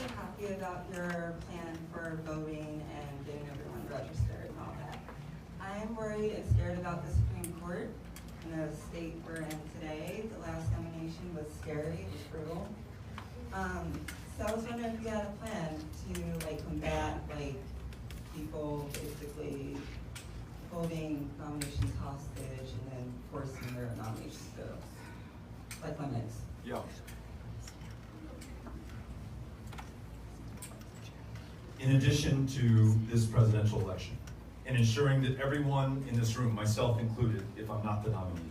happy about your plan for voting and getting everyone registered and all that. I'm worried and scared about the Supreme Court in the state we're in today. The last nomination was scary, it was brutal. So I was wondering if you had a plan to combat people basically holding nominations hostage and then forcing their nominations to go, limits. Yeah. In addition to this presidential election, and ensuring that everyone in this room, myself included, if I'm not the nominee,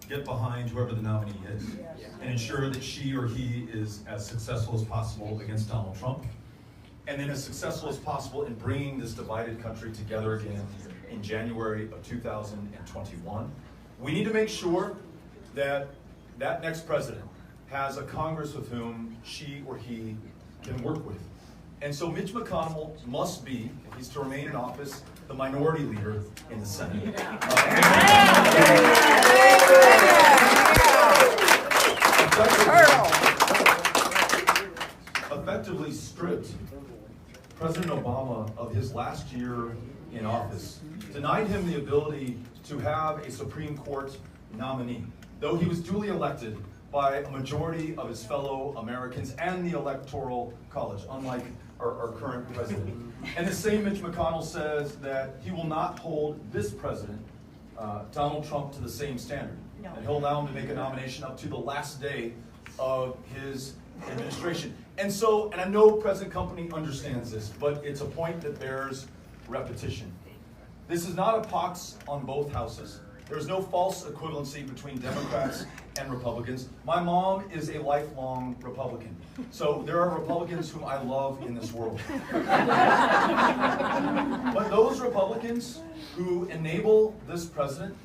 get behind whoever the nominee is, and ensure that she or he is as successful as possible against Donald Trump, and then as successful as possible in bringing this divided country together again in January of 2021. We need to make sure that that next president has a Congress with whom she or he can work with. And so Mitch McConnell must be, if he's to remain in office, the minority leader in the Senate. Effectively stripped President Obama of his last year in office, denied him the ability to have a Supreme Court nominee, though he was duly elected by a majority of his fellow Americans and the Electoral College, unlike our current president. And the same Mitch McConnell says that he will not hold this president, Donald Trump, to the same standard. No. And he'll allow him to make a nomination up to the last day of his administration. And so, and I know President Company understands this, but it's a point that bears repetition. This is not a pox on both houses. There's no false equivalency between Democrats and Republicans. My mom is a lifelong Republican. So there are Republicans whom I love in this world. But those Republicans who enable this president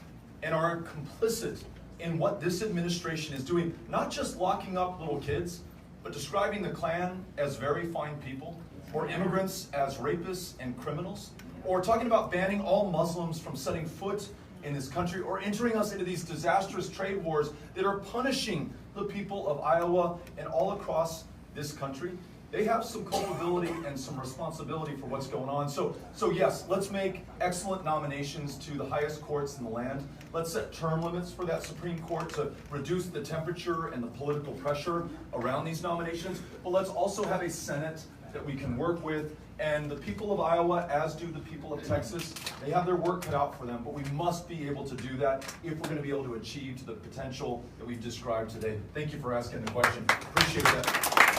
and are complicit in what this administration is doing, not just locking up little kids, but describing the Klan as very fine people, or immigrants as rapists and criminals, or talking about banning all Muslims from setting foot in this country, or entering us into these disastrous trade wars that are punishing the people of Iowa and all across this country. They have some culpability and some responsibility for what's going on. So yes, let's make excellent nominations to the highest courts in the land. Let's set term limits for that Supreme Court to reduce the temperature and the political pressure around these nominations. But let's also have a Senate that we can work with. And the people of Iowa, as do the people of Texas, they have their work cut out for them, but we must be able to do that if we're going to be able to achieve the potential that we've described today. Thank you for asking the question. Appreciate that.